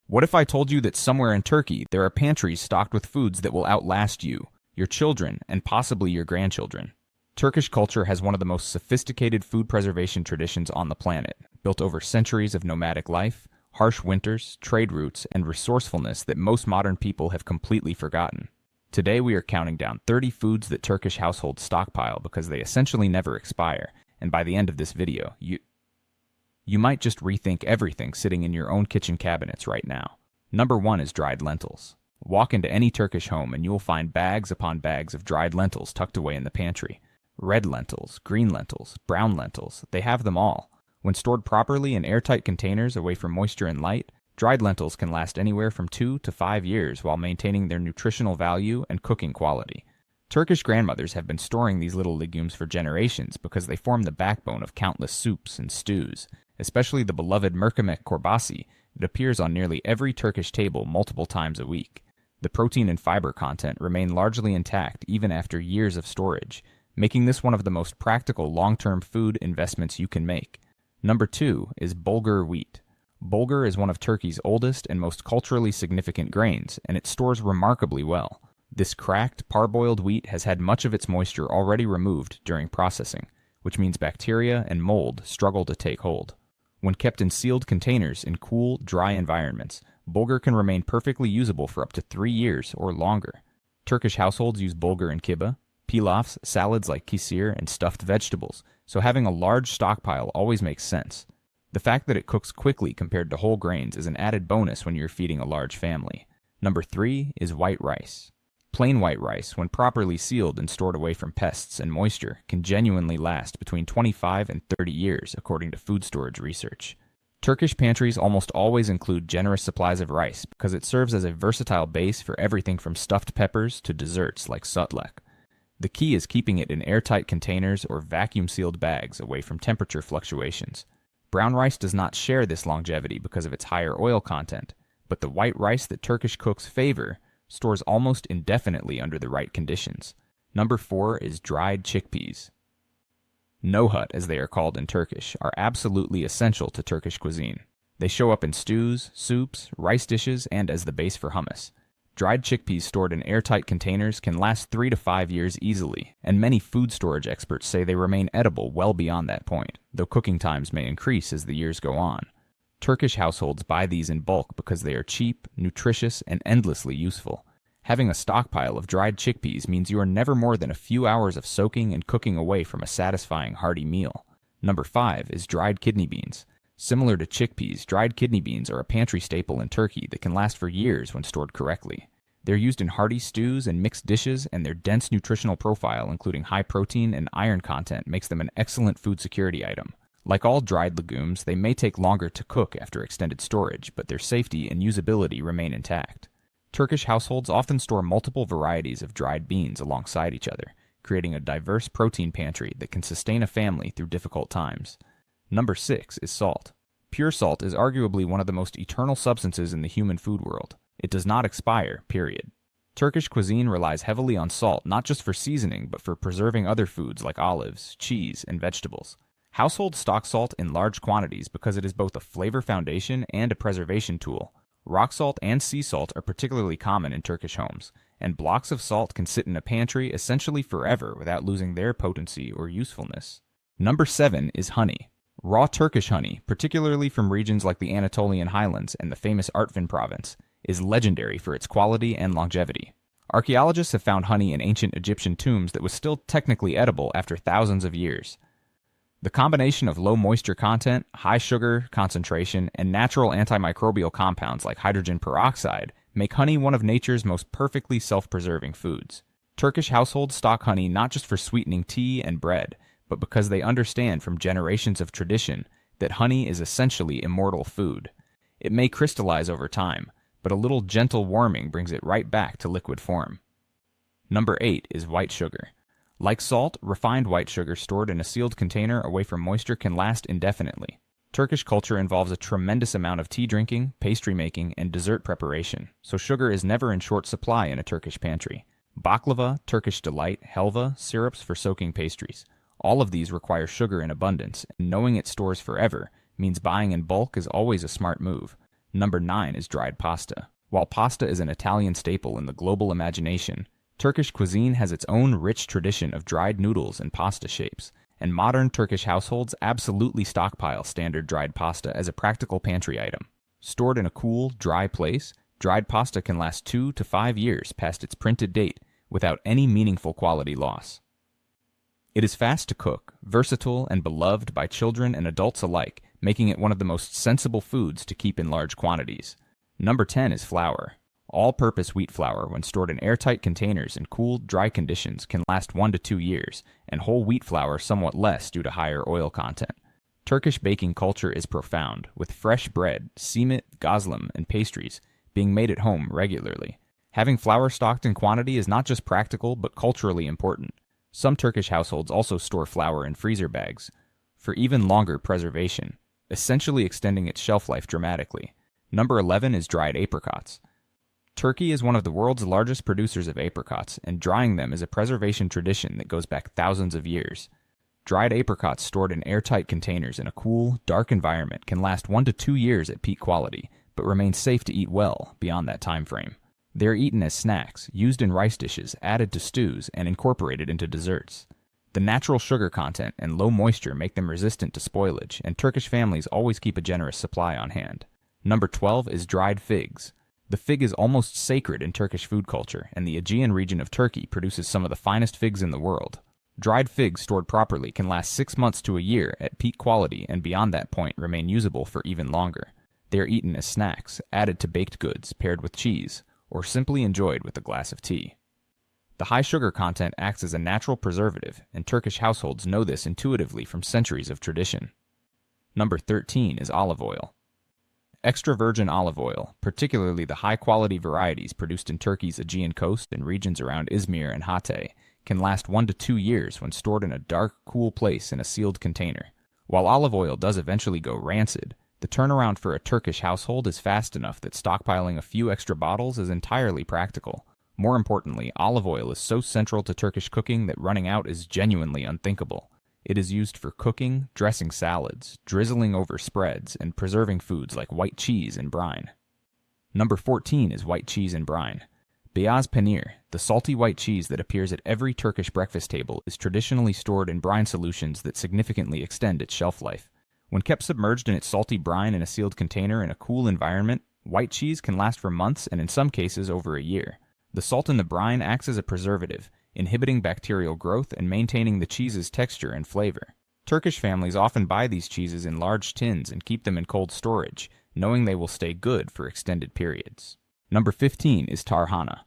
What if I told you that somewhere in Turkey there are pantries stocked with foods that will outlast you, your children, and possibly your grandchildren? Turkish culture has one of the most sophisticated food preservation traditions on the planet, built over centuries of nomadic life, harsh winters, trade routes, and resourcefulness that most modern people have completely forgotten. Today we are counting down 30 foods that Turkish households stockpile because they essentially never expire, and by the end of this video, you might just rethink everything sitting in your own kitchen cabinets right now. Number 1 is dried lentils. Walk into any Turkish home and you will find bags upon bags of dried lentils tucked away in the pantry. Red lentils, green lentils, brown lentils, they have them all. When stored properly in airtight containers away from moisture and light, dried lentils can last anywhere from 2 to 5 years while maintaining their nutritional value and cooking quality. Turkish grandmothers have been storing these little legumes for generations because they form the backbone of countless soups and stews. Especially the beloved mercimek çorbası, it appears on nearly every Turkish table multiple times a week. The protein and fiber content remain largely intact even after years of storage, making this one of the most practical long-term food investments you can make. Number 2 is bulgur wheat. Bulgur is one of Turkey's oldest and most culturally significant grains, and it stores remarkably well. This cracked, parboiled wheat has had much of its moisture already removed during processing, which means bacteria and mold struggle to take hold. When kept in sealed containers in cool, dry environments, bulgur can remain perfectly usable for up to 3 years or longer. Turkish households use bulgur in kibbeh, pilafs, salads like kisir, and stuffed vegetables, so having a large stockpile always makes sense. The fact that it cooks quickly compared to whole grains is an added bonus when you're feeding a large family. Number 3 is white rice. Plain white rice, when properly sealed and stored away from pests and moisture, can genuinely last between 25 and 30 years, according to food storage research. Turkish pantries almost always include generous supplies of rice because it serves as a versatile base for everything from stuffed peppers to desserts like sutlek. The key is keeping it in airtight containers or vacuum-sealed bags away from temperature fluctuations. Brown rice does not share this longevity because of its higher oil content, but the white rice that Turkish cooks favor stores almost indefinitely under the right conditions. Number 4 is dried chickpeas. Nohut, as they are called in Turkish, are absolutely essential to Turkish cuisine. They show up in stews, soups, rice dishes, and as the base for hummus. Dried chickpeas stored in airtight containers can last 3 to 5 years easily, and many food storage experts say they remain edible well beyond that point, though cooking times may increase as the years go on. Turkish households buy these in bulk because they are cheap, nutritious, and endlessly useful. Having a stockpile of dried chickpeas means you are never more than a few hours of soaking and cooking away from a satisfying hearty meal. Number 5 is dried kidney beans. Similar to chickpeas, dried kidney beans are a pantry staple in Turkey that can last for years when stored correctly. They're used in hearty stews and mixed dishes, and their dense nutritional profile, including high protein and iron content, makes them an excellent food security item. Like all dried legumes, they may take longer to cook after extended storage, but their safety and usability remain intact. Turkish households often store multiple varieties of dried beans alongside each other, creating a diverse protein pantry that can sustain a family through difficult times. Number 6 is salt. Pure salt is arguably one of the most eternal substances in the human food world. It does not expire, period. Turkish cuisine relies heavily on salt not just for seasoning, but for preserving other foods like olives, cheese, and vegetables. Households stock salt in large quantities because it is both a flavor foundation and a preservation tool. Rock salt and sea salt are particularly common in Turkish homes, and blocks of salt can sit in a pantry essentially forever without losing their potency or usefulness. Number 7 is honey. Raw Turkish honey, particularly from regions like the Anatolian highlands and the famous Artvin province, is legendary for its quality and longevity. Archaeologists have found honey in ancient Egyptian tombs that was still technically edible after thousands of years. The combination of low moisture content, high sugar concentration, and natural antimicrobial compounds like hydrogen peroxide make honey one of nature's most perfectly self-preserving foods. Turkish households stock honey not just for sweetening tea and bread, but because they understand from generations of tradition that honey is essentially immortal food. It may crystallize over time, but a little gentle warming brings it right back to liquid form. Number 8 is white sugar. Like salt, refined white sugar stored in a sealed container away from moisture can last indefinitely. Turkish culture involves a tremendous amount of tea drinking, pastry making, and dessert preparation, so sugar is never in short supply in a Turkish pantry. Baklava, Turkish delight, helva, syrups for soaking pastries. All of these require sugar in abundance, and knowing it stores forever means buying in bulk is always a smart move. Number 9 is dried pasta. While pasta is an Italian staple in the global imagination, Turkish cuisine has its own rich tradition of dried noodles and pasta shapes, and modern Turkish households absolutely stockpile standard dried pasta as a practical pantry item. Stored in a cool, dry place, dried pasta can last 2 to 5 years past its printed date without any meaningful quality loss. It is fast to cook, versatile, and beloved by children and adults alike, making it one of the most sensible foods to keep in large quantities. Number 10 is flour. All-purpose wheat flour, when stored in airtight containers in cool, dry conditions, can last 1 to 2 years, and whole wheat flour somewhat less due to higher oil content. Turkish baking culture is profound, with fresh bread, simit, gazlem, and pastries being made at home regularly. Having flour stocked in quantity is not just practical, but culturally important. Some Turkish households also store flour in freezer bags for even longer preservation, essentially extending its shelf life dramatically. Number 11 is dried apricots. Turkey is one of the world's largest producers of apricots, and drying them is a preservation tradition that goes back thousands of years. Dried apricots stored in airtight containers in a cool, dark environment can last 1 to 2 years at peak quality, but remain safe to eat well beyond that time frame. They are eaten as snacks, used in rice dishes, added to stews, and incorporated into desserts. The natural sugar content and low moisture make them resistant to spoilage, and Turkish families always keep a generous supply on hand. Number 12 is dried figs. The fig is almost sacred in Turkish food culture, and the Aegean region of Turkey produces some of the finest figs in the world. Dried figs stored properly can last 6 months to a year at peak quality, and beyond that point remain usable for even longer. They are eaten as snacks, added to baked goods, paired with cheese, or simply enjoyed with a glass of tea. The high sugar content acts as a natural preservative, and Turkish households know this intuitively from centuries of tradition. Number 13 is olive oil. Extra virgin olive oil, particularly the high-quality varieties produced in Turkey's Aegean coast and regions around Izmir and Hatay, can last 1 to 2 years when stored in a dark, cool place in a sealed container. While olive oil does eventually go rancid, the turnaround for a Turkish household is fast enough that stockpiling a few extra bottles is entirely practical. More importantly, olive oil is so central to Turkish cooking that running out is genuinely unthinkable. It is used for cooking, dressing salads, drizzling over spreads, and preserving foods like white cheese and brine. Number 14 is white cheese and brine. Beyaz peynir, the salty white cheese that appears at every Turkish breakfast table, is traditionally stored in brine solutions that significantly extend its shelf life. When kept submerged in its salty brine in a sealed container in a cool environment, white cheese can last for months and in some cases over a year. The salt in the brine acts as a preservative, inhibiting bacterial growth and maintaining the cheese's texture and flavor. Turkish families often buy these cheeses in large tins and keep them in cold storage, knowing they will stay good for extended periods. Number 15 is tarhana.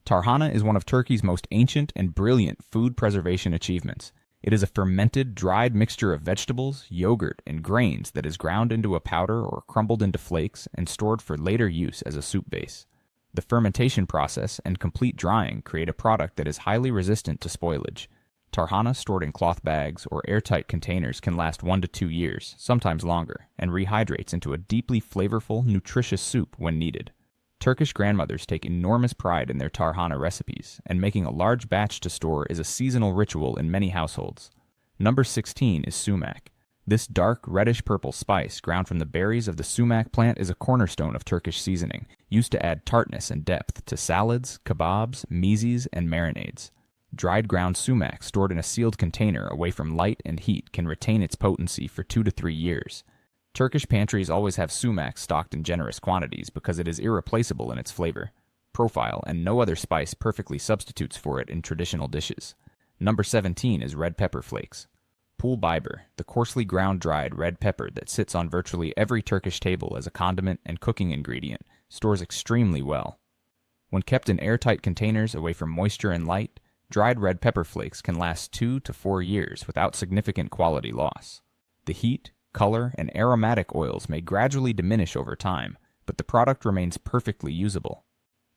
Tarhana is one of Turkey's most ancient and brilliant food preservation achievements. It is a fermented, dried mixture of vegetables, yogurt, and grains that is ground into a powder or crumbled into flakes and stored for later use as a soup base. The fermentation process and complete drying create a product that is highly resistant to spoilage. Tarhana stored in cloth bags or airtight containers can last 1 to 2 years, sometimes longer, and rehydrates into a deeply flavorful, nutritious soup when needed. Turkish grandmothers take enormous pride in their tarhana recipes, and making a large batch to store is a seasonal ritual in many households. Number 16 is sumac. This dark, reddish-purple spice ground from the berries of the sumac plant is a cornerstone of Turkish seasoning, used to add tartness and depth to salads, kebabs, mezes, and marinades. Dried ground sumac stored in a sealed container away from light and heat can retain its potency for 2 to 3 years. Turkish pantries always have sumac stocked in generous quantities because it is irreplaceable in its flavor, profile, and no other spice perfectly substitutes for it in traditional dishes. Number 17 is red pepper flakes. Pul biber, the coarsely ground dried red pepper that sits on virtually every Turkish table as a condiment and cooking ingredient, stores extremely well. When kept in airtight containers away from moisture and light, dried red pepper flakes can last 2 to 4 years without significant quality loss. The heat, color, and aromatic oils may gradually diminish over time, but the product remains perfectly usable.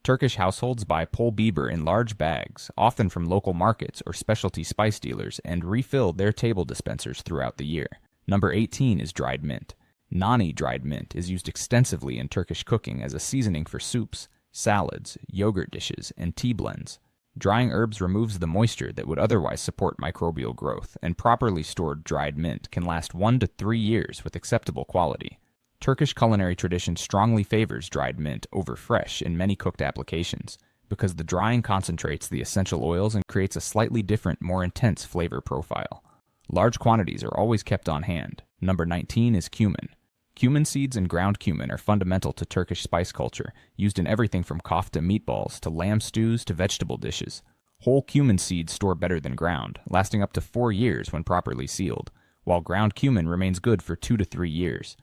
Turkish households buy pul biber in large bags, often from local markets or specialty spice dealers, and refill their table dispensers throughout the year. Number 18 is dried mint. Nani dried mint is used extensively in Turkish cooking as a seasoning for soups, salads, yogurt dishes, and tea blends. Drying herbs removes the moisture that would otherwise support microbial growth, and properly stored dried mint can last 1 to 3 years with acceptable quality. Turkish culinary tradition strongly favors dried mint over fresh in many cooked applications, because the drying concentrates the essential oils and creates a slightly different, more intense flavor profile. Large quantities are always kept on hand. Number 19 is cumin. Cumin seeds and ground cumin are fundamental to Turkish spice culture, used in everything from kofta meatballs to lamb stews to vegetable dishes. Whole cumin seeds store better than ground, lasting up to 4 years when properly sealed, while ground cumin remains good for 2 to 3 years.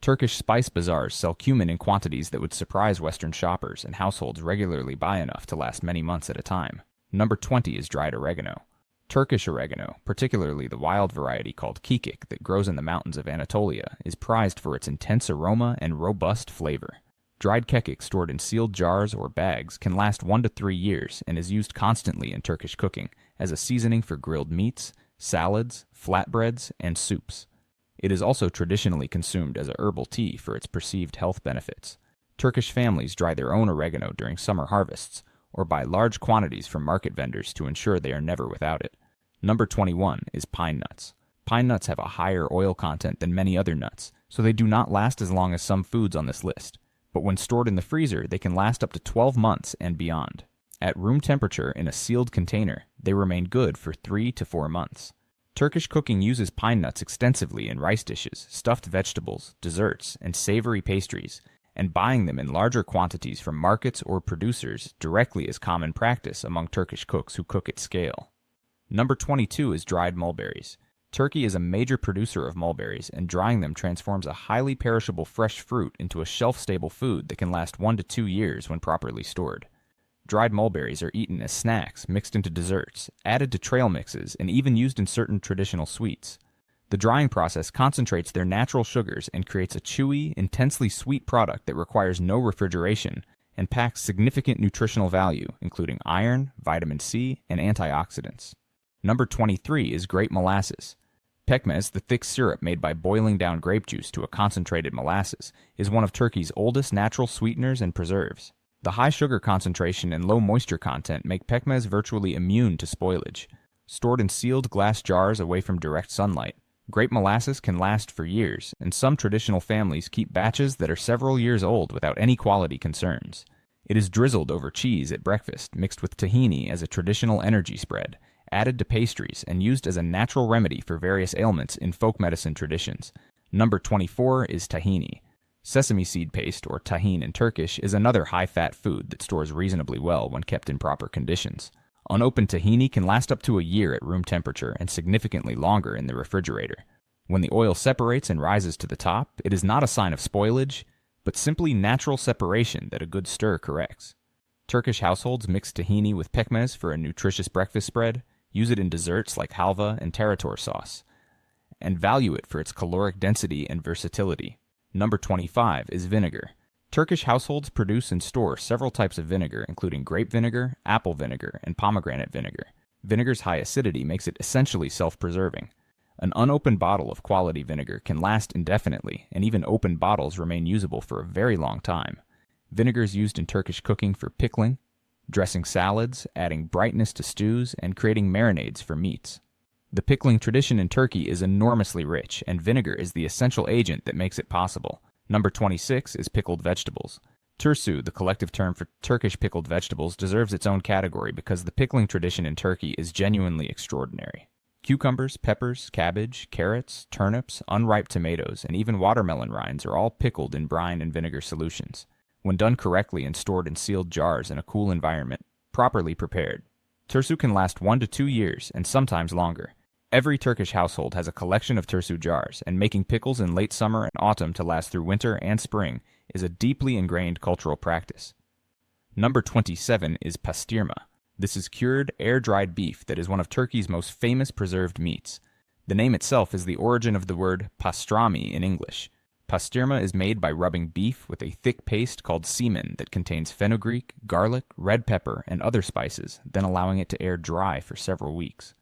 Turkish spice bazaars sell cumin in quantities that would surprise Western shoppers, and households regularly buy enough to last many months at a time. Number 20 is dried oregano. Turkish oregano, particularly the wild variety called kikik that grows in the mountains of Anatolia, is prized for its intense aroma and robust flavor. Dried kekik stored in sealed jars or bags can last 1 to 3 years and is used constantly in Turkish cooking as a seasoning for grilled meats, salads, flatbreads, and soups. It is also traditionally consumed as a herbal tea for its perceived health benefits. Turkish families dry their own oregano during summer harvests, or buy large quantities from market vendors to ensure they are never without it. Number 21 is pine nuts. Pine nuts have a higher oil content than many other nuts, so they do not last as long as some foods on this list. But when stored in the freezer, they can last up to 12 months and beyond. At room temperature in a sealed container, they remain good for 3 to 4 months. Turkish cooking uses pine nuts extensively in rice dishes, stuffed vegetables, desserts, and savory pastries, and buying them in larger quantities from markets or producers directly is common practice among Turkish cooks who cook at scale. Number 22 is dried mulberries. Turkey is a major producer of mulberries, and drying them transforms a highly perishable fresh fruit into a shelf-stable food that can last 1 to 2 years when properly stored. Dried mulberries are eaten as snacks, mixed into desserts, added to trail mixes, and even used in certain traditional sweets. The drying process concentrates their natural sugars and creates a chewy, intensely sweet product that requires no refrigeration and packs significant nutritional value, including iron, vitamin C, and antioxidants. Number 23 is grape molasses. Pekmez, the thick syrup made by boiling down grape juice to a concentrated molasses, is one of Turkey's oldest natural sweeteners and preserves. The high sugar concentration and low moisture content make pekmez virtually immune to spoilage. Stored in sealed glass jars away from direct sunlight, grape molasses can last for years, and some traditional families keep batches that are several years old without any quality concerns. It is drizzled over cheese at breakfast, mixed with tahini as a traditional energy spread, added to pastries, and used as a natural remedy for various ailments in folk medicine traditions. Number 24 is tahini. Sesame seed paste, or tahin in Turkish, is another high-fat food that stores reasonably well when kept in proper conditions. Unopened tahini can last up to a year at room temperature and significantly longer in the refrigerator. When the oil separates and rises to the top, it is not a sign of spoilage, but simply natural separation that a good stir corrects. Turkish households mix tahini with pekmez for a nutritious breakfast spread, use it in desserts like halva and tarator sauce, and value it for its caloric density and versatility. Number 25 is vinegar. Turkish households produce and store several types of vinegar, including grape vinegar, apple vinegar, and pomegranate vinegar. Vinegar's high acidity makes it essentially self-preserving. An unopened bottle of quality vinegar can last indefinitely, and even open bottles remain usable for a very long time. Vinegar is used in Turkish cooking for pickling, dressing salads, adding brightness to stews, and creating marinades for meats. The pickling tradition in Turkey is enormously rich, and vinegar is the essential agent that makes it possible. Number 26 is pickled vegetables. Tursu, the collective term for Turkish pickled vegetables, deserves its own category because the pickling tradition in Turkey is genuinely extraordinary. Cucumbers, peppers, cabbage, carrots, turnips, unripe tomatoes, and even watermelon rinds are all pickled in brine and vinegar solutions. When done correctly and stored in sealed jars in a cool environment, properly prepared, tursu can last 1 to 2 years and sometimes longer. Every Turkish household has a collection of tursu jars, and making pickles in late summer and autumn to last through winter and spring is a deeply ingrained cultural practice. Number 27 is pastirma. This is cured, air-dried beef that is one of Turkey's most famous preserved meats. The name itself is the origin of the word pastrami in English. Pastirma is made by rubbing beef with a thick paste called semen that contains fenugreek, garlic, red pepper, and other spices, then allowing it to air dry for several weeks.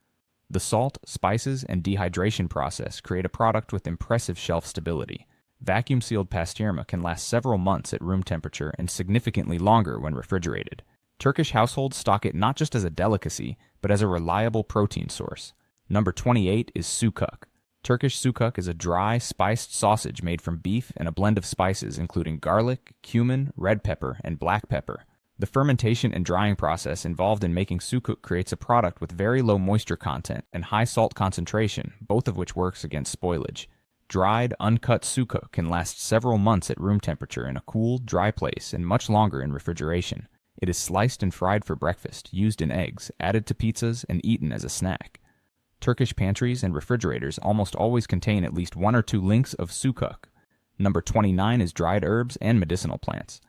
The salt, spices, and dehydration process create a product with impressive shelf stability. Vacuum-sealed pastirma can last several months at room temperature and significantly longer when refrigerated. Turkish households stock it not just as a delicacy, but as a reliable protein source. Number 28 is sukuk. Turkish sukuk is a dry, spiced sausage made from beef and a blend of spices including garlic, cumin, red pepper, and black pepper. The fermentation and drying process involved in making sukuk creates a product with very low moisture content and high salt concentration, both of which works against spoilage. Dried, uncut sukuk can last several months at room temperature in a cool, dry place and much longer in refrigeration. It is sliced and fried for breakfast, used in eggs, added to pizzas, and eaten as a snack. Turkish pantries and refrigerators almost always contain at least 1 or 2 links of sukuk. Number 29 is dried herbs and medicinal plants.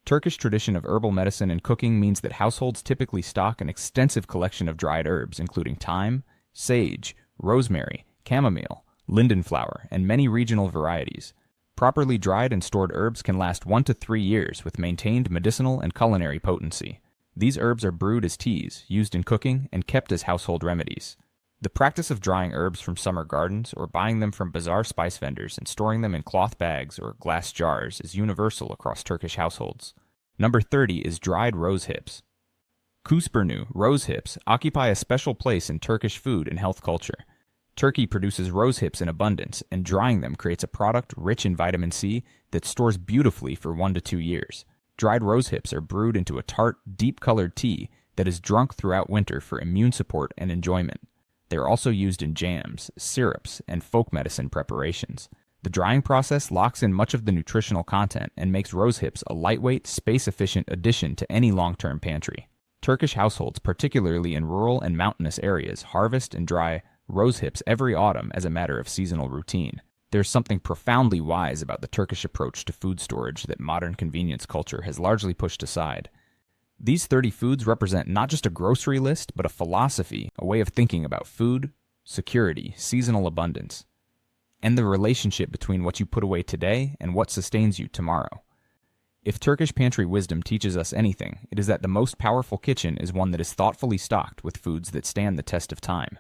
Turkish tradition of herbal medicine and cooking means that households typically stock an extensive collection of dried herbs, including thyme, sage, rosemary, chamomile, linden flower, and many regional varieties. Properly dried and stored herbs can last 1 to 3 years with maintained medicinal and culinary potency. These herbs are brewed as teas, used in cooking, and kept as household remedies. The practice of drying herbs from summer gardens or buying them from bazaar spice vendors and storing them in cloth bags or glass jars is universal across Turkish households. Number 30 is dried rose hips. Kuşburnu, rose hips, occupy a special place in Turkish food and health culture. Turkey produces rose hips in abundance, and drying them creates a product rich in vitamin C that stores beautifully for 1 to 2 years. Dried rose hips are brewed into a tart, deep-colored tea that is drunk throughout winter for immune support and enjoyment. They are also used in jams, syrups, and folk medicine preparations. The drying process locks in much of the nutritional content and makes rose hips a lightweight, space-efficient addition to any long-term pantry. Turkish households, particularly in rural and mountainous areas, harvest and dry rose hips every autumn as a matter of seasonal routine. There's something profoundly wise about the Turkish approach to food storage that modern convenience culture has largely pushed aside. These 30 foods represent not just a grocery list, but a philosophy, a way of thinking about food, security, seasonal abundance, and the relationship between what you put away today and what sustains you tomorrow. If Turkish pantry wisdom teaches us anything, it is that the most powerful kitchen is one that is thoughtfully stocked with foods that stand the test of time.